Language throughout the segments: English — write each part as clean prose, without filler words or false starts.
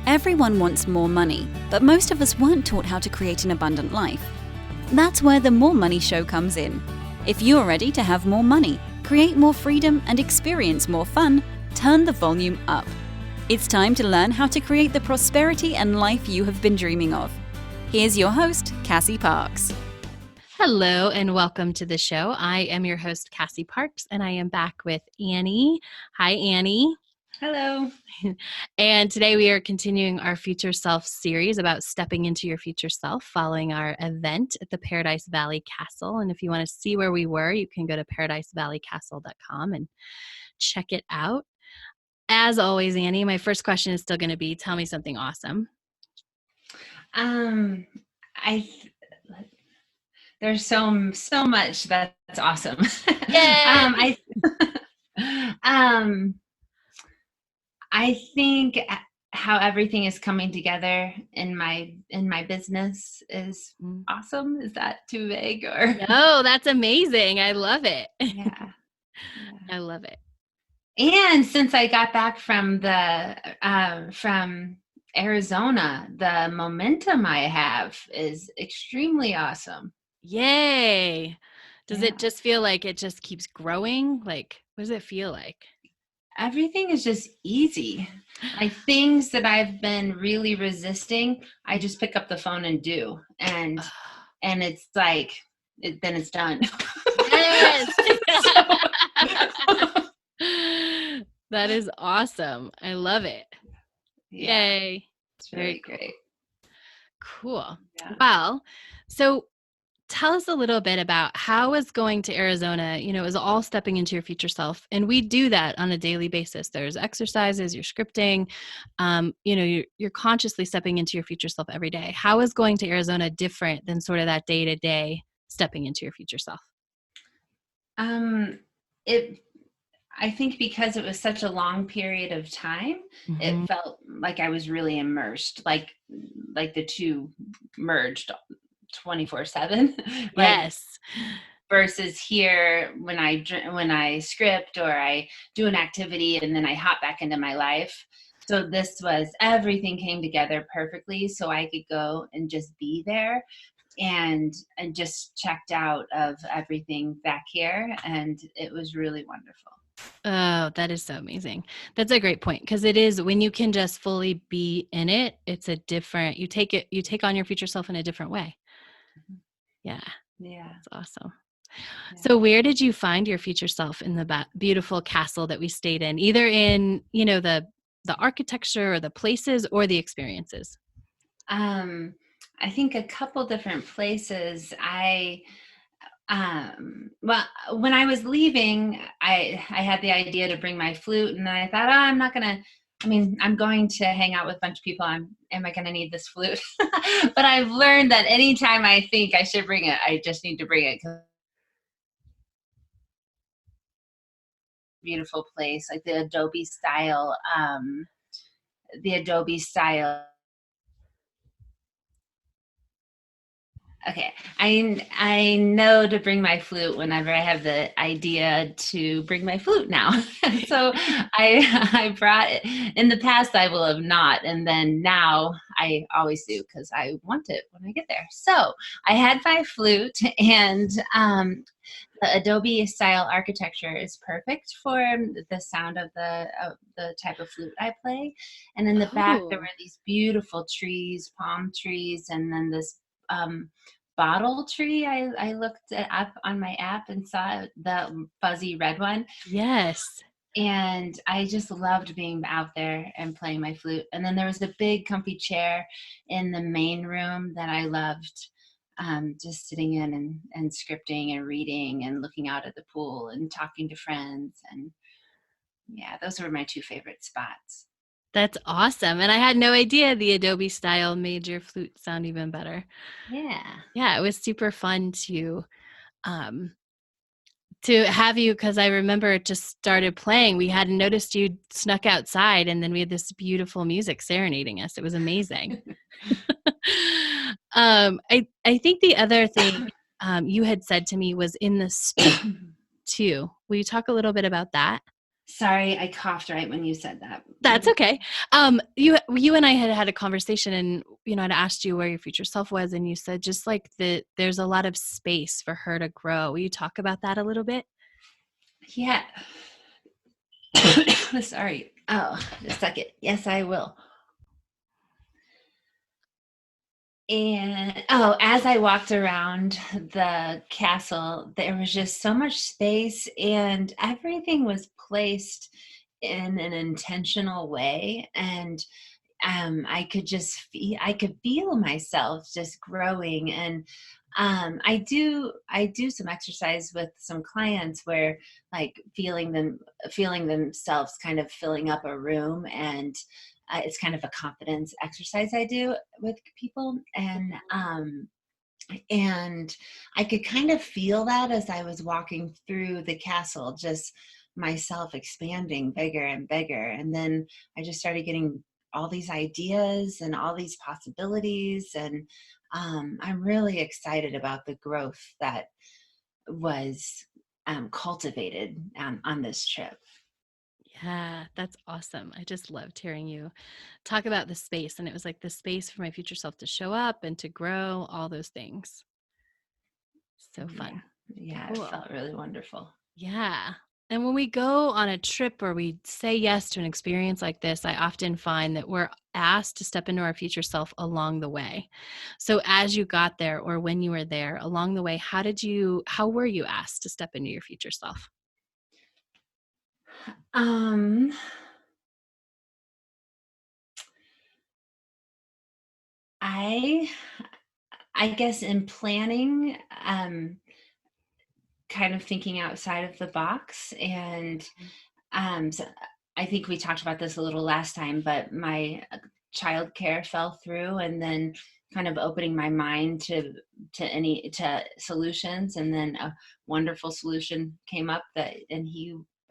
Everyone wants more money, but most of us weren't taught how to create an abundant life. That's where the More Money Show comes in. If you're ready to have more money, create more freedom, and experience more fun, turn the volume up. It's time to learn how to create the prosperity and life you have been dreaming of. Here's your host, Cassie Parks. Hello and welcome to the show. I am your host, Cassie Parks, and I am back with Annie. Hi, Annie. Hello. And today we are continuing our Future Self series about stepping into your future self following our event at the Paradise Valley Castle. And if you want to see where we were, you can go to paradisevalleycastle.com and check it out. As always, Annie, my first question is still going to be, tell me something awesome. There's so much that's awesome. Yay! I think how everything is coming together in my business is awesome. Is that too vague or? No, that's amazing. I love it. Yeah. I love it. And since I got back from from Arizona, the momentum I have is extremely awesome. Yay. Does it just feel like it just keeps growing? Like, what does it feel like? Everything is just easy. Like things that I've been really resisting, I just pick up the phone and do. And it's like, then it's done. Yes. That is awesome. I love it. Yeah, Yay. it's very great. Cool. Yeah. Well, so tell us a little bit about how is going to Arizona, is all stepping into your future self. And we do that on a daily basis. There's exercises, you're scripting, you're consciously stepping into your future self every day. How is going to Arizona different than sort of that day-to-day stepping into your future self? I think because it was such a long period of time, it felt like I was really immersed, like the two merged 24/7. Yes. Versus here when I script or I do an activity and then I hop back into my life. So everything came together perfectly so I could go and just be there and just checked out of everything back here. And it was really wonderful. Oh, that is so amazing. That's a great point. Because it is when you can just fully be in it, it's you take on your future self in a different way. Yeah. Yeah. That's awesome. Yeah. So where did you find your future self in the beautiful castle that we stayed in, either in, the architecture or the places or the experiences? I think a couple different places. Well, when I was leaving, I had the idea to bring my flute, and I thought, I'm going to hang out with a bunch of people. Am I going to need this flute? But I've learned that anytime I think I should bring it, I just need to bring it. Beautiful place, like the Adobe style. Okay, I know to bring my flute whenever I have the idea to bring my flute now. So I brought it. In the past, I will have not, and then now I always do because I want it when I get there. So I had my flute, and the Adobe style architecture is perfect for the sound of the type of flute I play. And in the back, there were these beautiful trees, palm trees, and then this bottle tree. I looked up on my app and saw the fuzzy red one. Yes. And I just loved being out there and playing my flute. And then there was a big comfy chair in the main room that I loved, just sitting in and scripting and reading and looking out at the pool and talking to friends. And yeah, those were my two favorite spots. That's awesome. And I had no idea the Adobe style made your flute sound even better. Yeah. Yeah, it was super fun to have you, because I remember it just started playing. We hadn't noticed you snuck outside, and then we had this beautiful music serenading us. It was amazing. I think the other thing you had said to me was in the space too. Will you talk a little bit about that? Sorry, I coughed right when you said that. That's okay. You and I had a conversation, and I'd asked you where your future self was, and you said just like that there's a lot of space for her to grow. Will you talk about that a little bit? Yeah. Sorry. Oh, just a second. Yes, I will. And as I walked around the castle, there was just so much space, and everything was placed in an intentional way. And I could feel myself just growing. And I do some exercise with some clients where, like, feeling themselves kind of filling up a room, and it's kind of a confidence exercise I do with people. And I could kind of feel that as I was walking through the castle, just myself expanding bigger and bigger. And then I just started getting all these ideas and all these possibilities. And I'm really excited about the growth that was cultivated on this trip. Yeah, that's awesome. I just loved hearing you talk about the space. And it was like the space for my future self to show up and to grow, all those things. So fun. Yeah, it Cool. felt really wonderful. Yeah. And when we go on a trip or we say yes to an experience like this, I often find that we're asked to step into our future self along the way. So as you got there or when you were there along the way, how were you asked to step into your future self? Um, I I guess in planning, kind of thinking outside of the box. And so I think we talked about this a little last time, but my childcare fell through, and then kind of opening my mind to solutions, and then a wonderful solution came up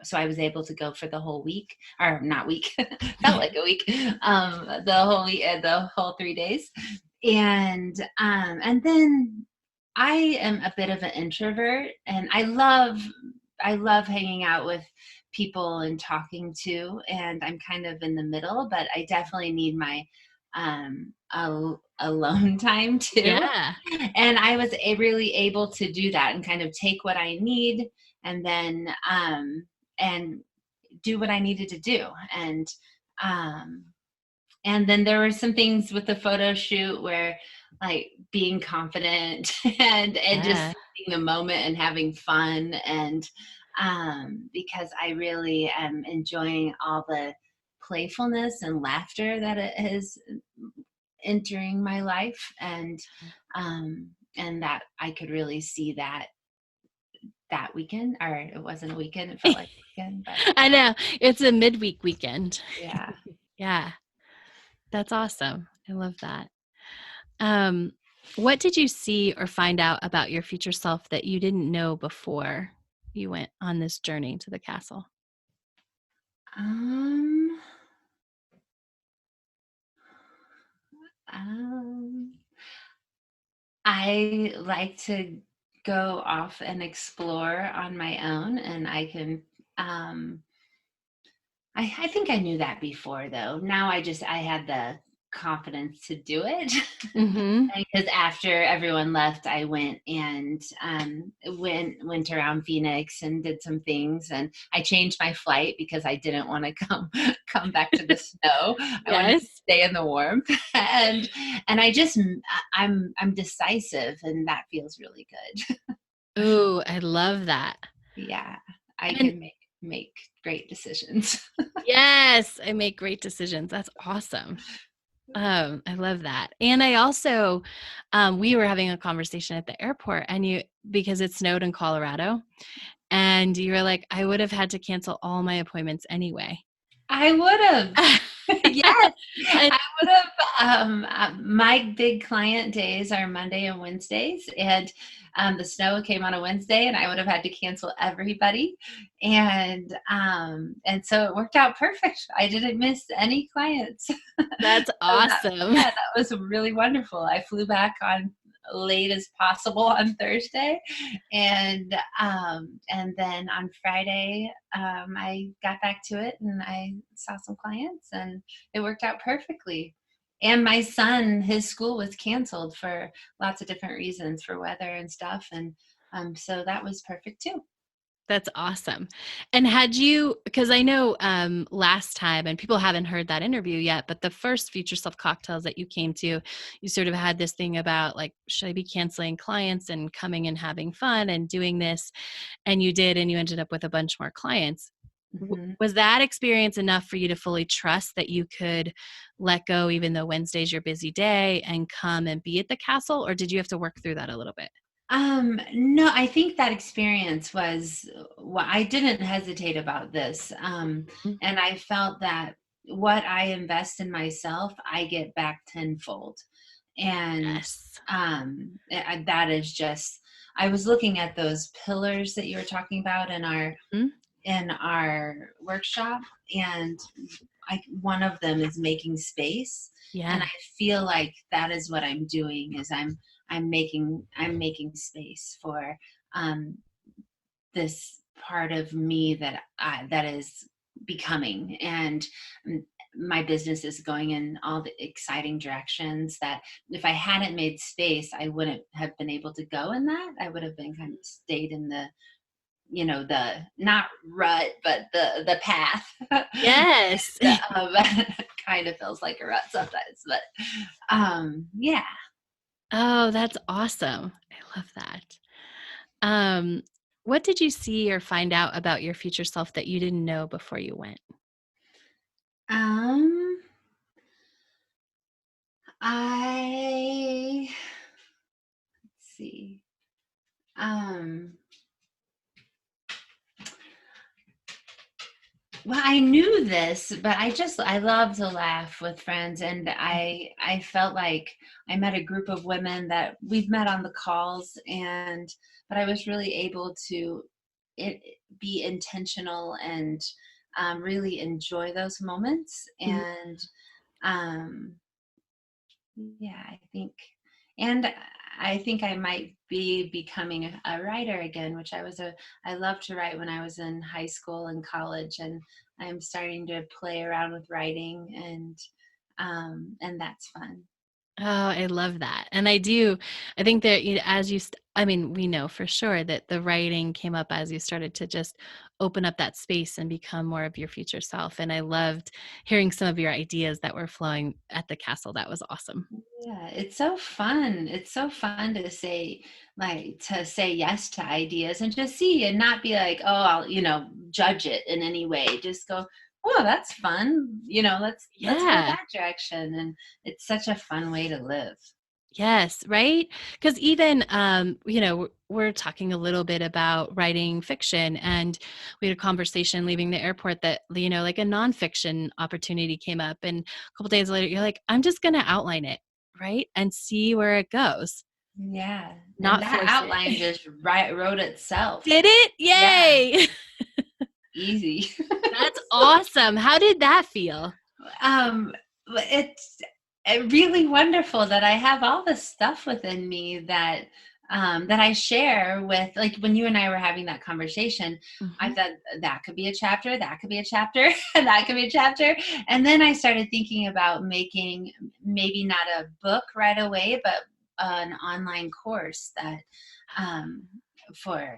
so I was able to go for the whole week, or not week, felt like a week, the whole 3 days. And then I am a bit of an introvert, and I love hanging out with people and talking to, and I'm kind of in the middle, but I definitely need my alone time too. Yeah. And I was really able to do that and kind of take what I need, and then and do what I needed to do. Um and then there were some things with the photo shoot where, like, being confident and just Yeah. seeing the moment and having fun. And because I really am enjoying all the playfulness and laughter that it is entering my life. And that I could really see that weekend, or it wasn't a weekend, it felt like a weekend, but I know. It's a midweek weekend. yeah. Yeah. That's awesome. I love that. Um, what did you see or find out about your future self that you didn't know before you went on this journey to the castle? um Um, I like to go off and explore on my own, and um, I think I knew that before, though. Now I had the confidence to do it. Mm-hmm. Because after everyone left, I went and went around Phoenix and did some things, and I changed my flight because I didn't want to come back to the snow. I wanted to Yes. stay in the warmth, and I'm decisive, and that feels really good. Ooh, I love that. Yeah, I And can make great decisions. yes, I make great decisions. That's awesome. I love that. And I also, we were having a conversation at the airport, and because it snowed in Colorado, and you were like, I would have had to cancel all my appointments anyway. I would have. Yes, And I would have. My big client days are Monday and Wednesdays, and the snow came on a Wednesday, and I would have had to cancel everybody, and so it worked out perfect. I didn't miss any clients. that's So that, awesome. yeah, that was really wonderful. I flew back on late as possible on Thursday. And then on Friday, I got back to it and I saw some clients and it worked out perfectly. And my son, his school was canceled for lots of different reasons, for weather and stuff. And so that was perfect too. That's awesome. And had you, because I know last time, and people haven't heard that interview yet, but the first Future Self cocktails that you came to, you sort of had this thing about like, should I be canceling clients and coming and having fun and doing this? And you did, and you ended up with a bunch more clients. Mm-hmm. Was that experience enough for you to fully trust that you could let go, even though Wednesday's your busy day, and come and be at the castle? Or did you have to work through that a little bit? No, I think that experience was, well, I didn't hesitate about this. Mhm. And I felt that what I invest in myself, I get back tenfold. And Yes. that is just, I was looking at those pillars that you were talking about Mhm. in our workshop, and one of them is making space. And I Yeah. feel like that is what I'm doing, is I'm making space for um, this part of me that is becoming. And mm, my business is going in all the exciting directions that if I hadn't made space, I wouldn't have been able to go in that. I would have been kind of stayed in the, the not rut, but the path. Yes. um, kind of feels like a rut sometimes, but yeah. Oh, that's awesome. I love that. Um, what did you see or find out about your future self that you didn't know before you went? um I let's see. Um, well, I knew this, but I love to laugh with friends, and I felt like I met a group of women that we've met on the calls, and but I was really able to it be intentional and really enjoy those moments. Mhm. And um, yeah, and I think I might be becoming a writer again, which I loved to write when I was in high school and college, and I'm starting to play around with writing, and that's fun. Oh, I love that. And I do, I think that as I mean, we know for sure that the writing came up as you started to just open up that space and become more of your future self. And I loved hearing some of your ideas that were flowing at the castle. That was awesome. Yeah, it's so fun. It's so fun to say yes to ideas and just see and not be like, oh, I'll, judge it in any way. Just go, oh, that's fun. Let's go Yeah. that direction. And it's such a fun way to live. Yes, right? Because even, we're talking a little bit about writing fiction, and we had a conversation leaving the airport that, like a nonfiction opportunity came up. And a couple days later, you're like, I'm just going to outline it, right? And see where it goes, Yeah. And not that force outline it. just wrote itself. Did it? Yeah. Yay. Easy. That's awesome. How did that feel? um it's really wonderful that I have all this stuff within me that I share with, like, when you and I were having that conversation. I Mhm. thought that could be a chapter, that could be a chapter, and that could be a chapter. And then I started thinking about making maybe not a book right away, but an online course that um for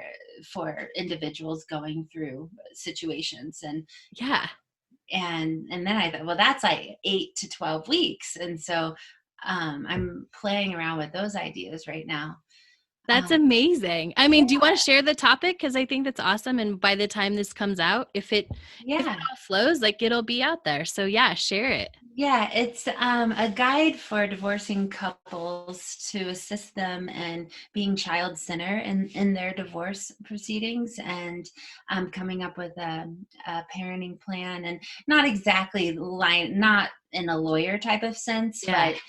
individuals going through situations. Yeah. And then I thought, well, that's like 8 to 12 weeks. And so I'm playing around with those ideas right now. That's Um, amazing. I mean, do you want to share the topic? Because I think that's awesome. And by the time this comes out, if it yeah. all flows, like it'll be out there. So yeah, share it. Yeah, it's a guide for divorcing couples to assist them in being child center in their divorce proceedings, and coming up with a parenting plan, and not exactly not in a lawyer type of sense, Yeah. but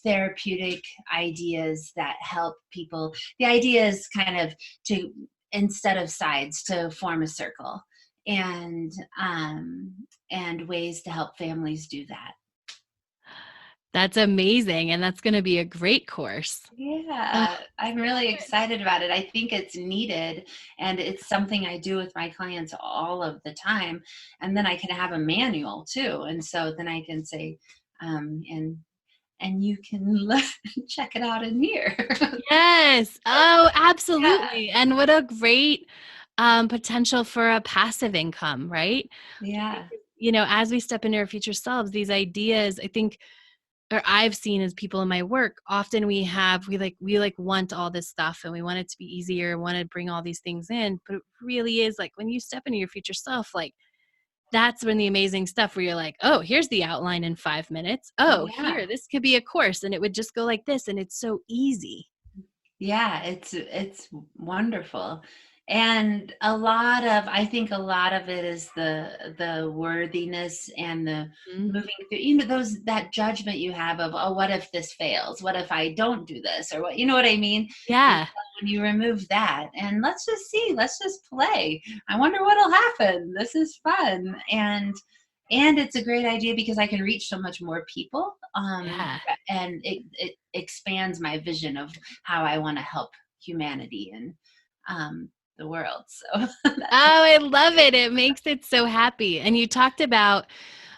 therapeutic ideas that help people. The idea is kind of to, instead of sides, to form a circle, and um, and ways to help families do that. That's amazing. And that's going to be a great course. Oh, Yeah, I'm really excited about it. I think it's needed, and it's something I do with my clients all of the time. And then I can have a manual too, and so then I can say, and you can check it out in here. yes. Oh, Yeah, absolutely. And what a great potential for a passive income, right? yeah, As we step into our future selves, these ideas, I think, or I've seen as people in my work, often we want all this stuff and we want it to be easier, want to bring all these things in, but it really is like when you step into your future self, like that's when the amazing stuff where you're like, oh, here's the outline in 5 minutes. Oh, yeah. here, this could be a course and it would just go like this. And it's so easy. Yeah, it's wonderful. And I think a lot of it is the worthiness and the Mm. moving through, those that judgment you have of, oh, what if this fails? What if I don't do this? Or what, you know what I mean? And Yeah. so when you remove that and let's just see, let's just play. I wonder what'll happen. This is fun. And it's a great idea because I can reach so much more people. Yeah. And it expands my vision of how I want to help humanity and the world. So Oh, I love it. It makes it so happy. And you talked about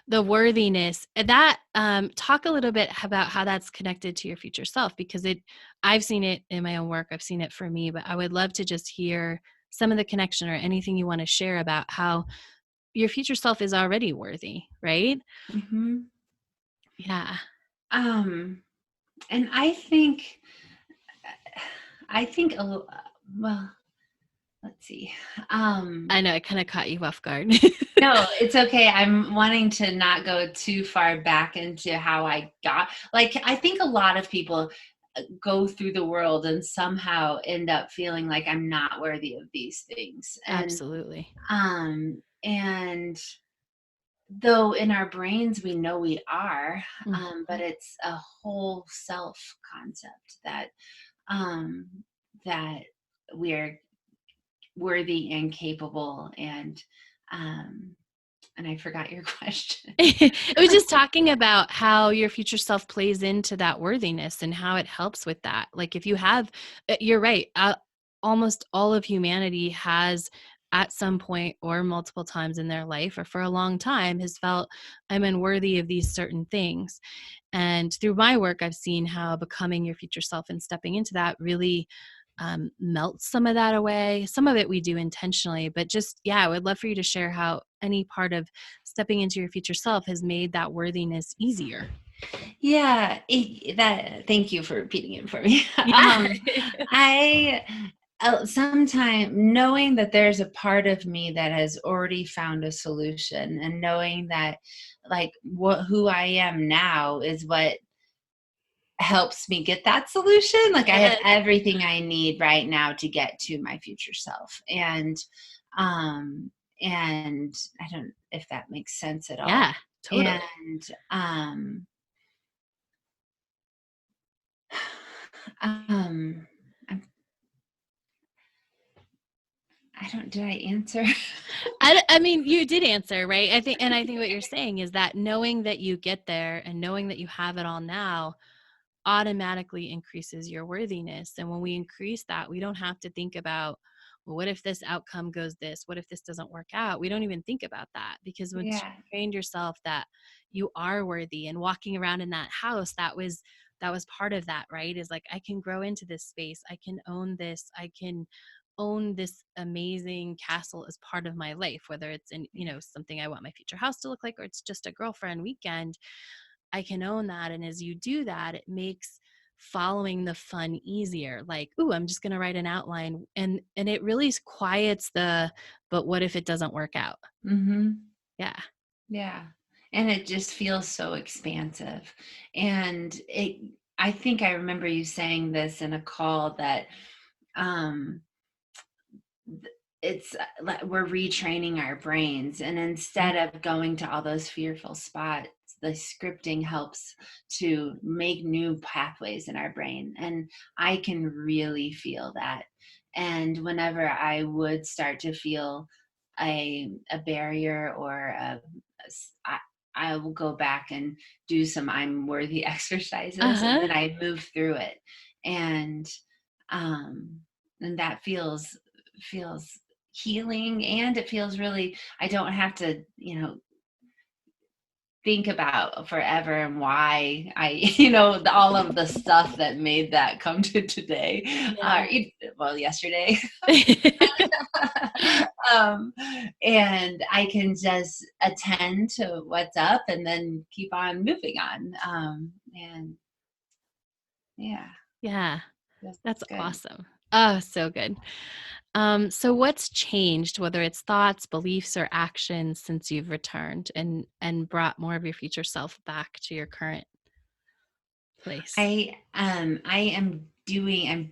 the worthiness that talk a little bit about how that's connected to your future self, because I've seen it in my own work. I've seen it for me, but I would love to just hear some of the connection or anything you want to share about how your future self is already worthy, right? mhm. Yeah. um and I think well, let's see. I know I kind of caught you off guard. No, it's okay. I'm wanting to not go too far back into how I got, like, I think a lot of people go through the world and somehow end up feeling like I'm not worthy of these things. Absolutely. And though in our brains we know we are, but Mhm. it's a whole self concept um that we're worthy and capable, um and I forgot your question. It was just talking about how your future self plays into that worthiness and how it helps with that. Like if you have, you're right. Almost all of humanity has at some point or multiple times in their life or for a long time has felt I'm unworthy of these certain things. And through my work, I've seen how becoming your future self and stepping into that really melts some of that away. Some of it we do intentionally, but just, yeah, I would love for you to share how any part of stepping into your future self has made that worthiness easier. Yeah, that. Thank you for repeating it for me. Yeah. I sometime knowing that there's a part of me that has already found a solution, and knowing that, like, who I am now is what helps me get that solution. Like, I have Yes. everything I need right now to get to my future self, um, and I don't if that makes sense at all. Yeah, totally. And Um, I'm, I don't. Did I answer? I mean, you did answer, right? I think what you're saying is that knowing that you get there and knowing that you have it all now automatically increases your worthiness. And when we increase that, we don't have to think about, well, what if this outcome goes this? What if this doesn't work out? We don't even think about that because once Yeah. you trained yourself that you are worthy and walking around in that house, that was part of that, right? Is like, I can grow into this space. I can own this. I can own this amazing castle as part of my life, whether it's in, something I want my future house to look like, or it's just a girlfriend weekend. I can own that. And as you do that, it makes following the fun easier. Like, ooh, I'm just going to write an outline. And it really quiets but what if it doesn't work out? Mm-hmm. Yeah. Yeah. And it just feels so expansive. And I think I remember you saying this in a call that um, it's like we're retraining our brains, and instead of going to all those fearful spots, the scripting helps to make new pathways in our brain, and I can really feel that. And whenever I would start to feel a barrier or I will go back and do some I'm worthy exercises, and Uh-huh. then I move through it. And um and that feels healing, and it feels really, I don't have to, think about forever and why I, all of the stuff that made that come to today, Yeah. well, yesterday. um, and I can just attend to what's up and then keep on moving on. And yeah, Yeah. That's that's good. awesome. Oh, so good. So what's changed, whether it's thoughts, beliefs, or actions since you've returned and brought more of your future self back to your current place? I'm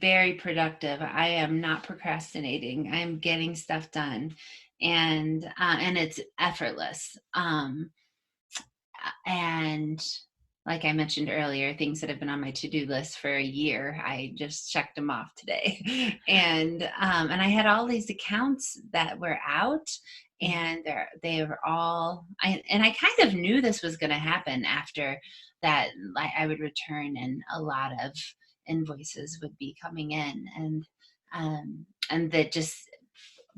very productive. I am not procrastinating. I'm getting stuff done, and it's effortless. And like I mentioned earlier, things that have been on my to-do list for a year, I just checked them off today. And I had all these accounts that were out, and they were all, and I kind of knew this was going to happen after that. Like, I would return and a lot of invoices would be coming in, and that just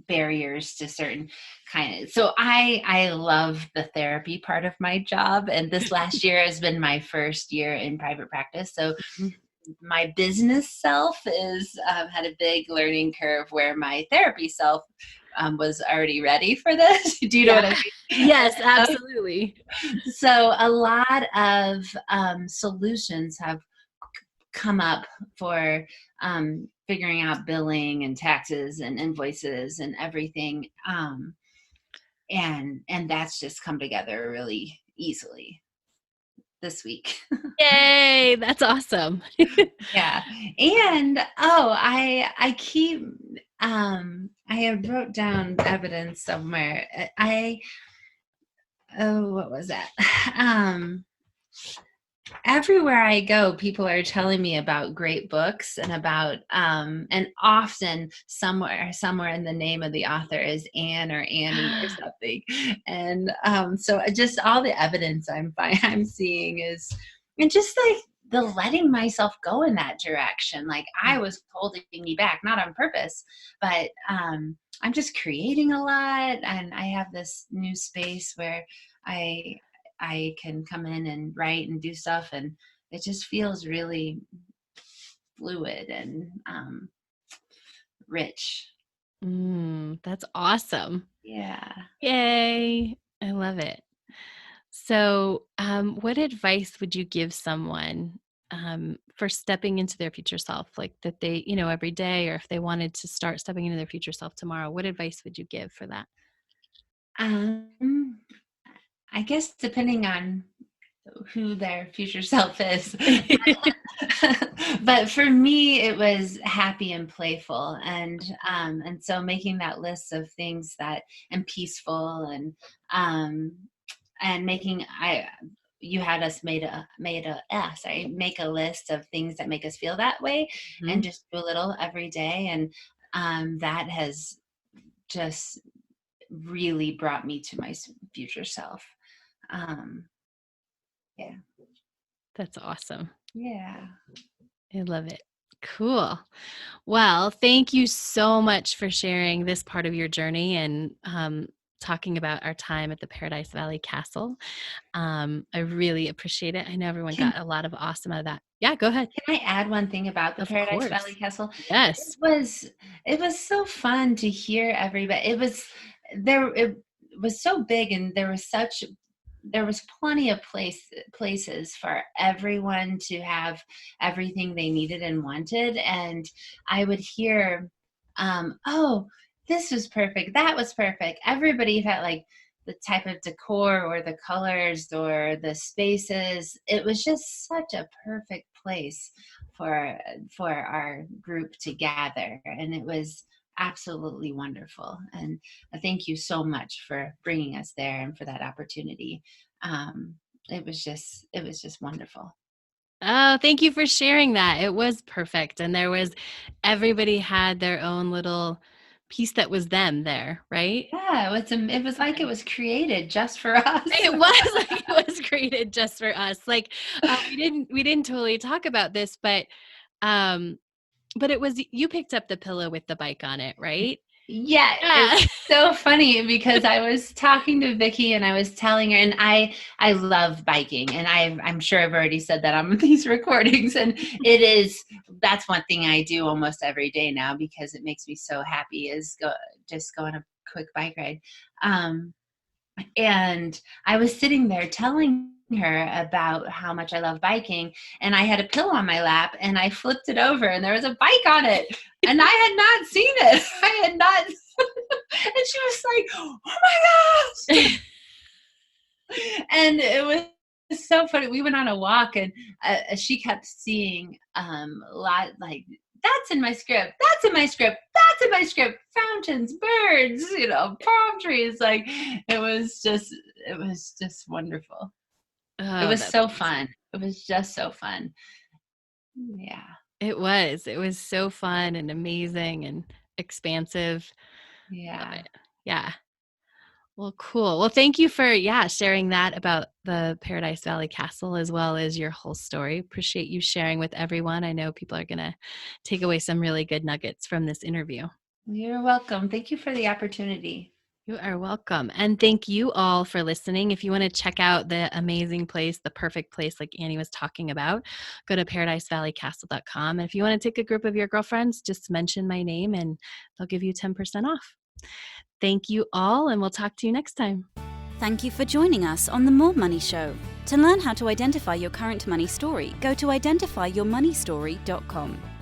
barriers to certain kind of, so I love the therapy part of my job, and this last year has been my first year in private practice, so Mhm. my business self is had a big learning curve, where my therapy self was already ready for this. Do you know Yeah. what I Yes, mean? absolutely. So a lot of solutions have come up for figuring out billing and taxes and invoices and everything, and that's just come together really easily this week. Yay, that's awesome. Yeah. And I keep I have wrote down evidence somewhere. What was that? um Everywhere I go, people are telling me about great books, and about and often somewhere in the name of the author is Anne or Annie or something. And so just all the evidence I'm seeing is, and just like the letting myself go in that direction. Like, I was holding me back, not on purpose, but I'm just creating a lot, and I have this new space where I I can come in and write and do stuff, and it just feels really fluid and rich. That's awesome. Yeah. Yay. I love it. So, what advice would you give someone for stepping into their future self, like that they, every day, or if they wanted to start stepping into their future self tomorrow? What advice would you give for that? Um, I guess depending on who their future self is. But for me, it was happy and playful, and so making that list of things that, and peaceful, and making, I you had us make a list of things that make us feel that way, and Mhm. just do a little every day, and that has just really brought me to my future self. um yeah. That's awesome. Yeah. I love it. Cool. Well, thank you so much for sharing this part of your journey and talking about our time at the Paradise Valley Castle. I really appreciate it. I know everyone Can got a lot of awesome out of that. Yeah, go ahead. can I add one thing about the Of Paradise Valley course. Castle? It Yes. was it was so fun to hear everybody. It was so big, and there was plenty of places for everyone to have everything they needed and wanted. And I would hear, oh, this was perfect, that was perfect. Everybody had like the type of decor or the colors or the spaces. It was just such a perfect place for our group to gather, and it was absolutely wonderful. And thank you so much for bringing us there and for that opportunity. um, it was just wonderful. Oh, thank you for sharing that. It was perfect. And everybody had their own little piece that was them there, right? Yeah, it was like it was created just for us. It was like it was created just for us. Like we didn't totally talk about this, but it was you picked up the pillow with the bike on it, right? Yeah, Yeah. it's so funny because I was talking to Vicky and I was telling her, and I love biking, and I'm sure I've already said that on these recordings, and that's one thing I do almost every day now because it makes me so happy is just go on a quick bike ride. And I was sitting there telling her about how much I love biking, and I had a pillow on my lap and I flipped it over and there was a bike on it, and I had not seen it. I had not. And she was like, "Oh my gosh." And it was so funny. We went on a walk and she kept seeing a lot like, that's in my script, that's in my script, that's in my script, fountains, birds, palm trees. Like it was just wonderful. It Oh, was that's so amazing. fun. It was just so fun. Yeah. It was. It was so fun and amazing and expansive. Love Yeah. it. Yeah. Well, cool. Well, thank you for sharing that about the Paradise Valley Castle as well as your whole story. Appreciate you sharing with everyone. I know people are going to take away some really good nuggets from this interview. You're welcome. Thank you for the opportunity. You are welcome. And thank you all for listening. If you want to check out the amazing place, the perfect place like Annie was talking about, go to paradisevalleycastle.com. And if you want to take a group of your girlfriends, just mention my name and they'll give you 10% off. Thank you all, and we'll talk to you next time. Thank you for joining us on The More Money Show. To learn how to identify your current money story, go to identifyyourmoneystory.com.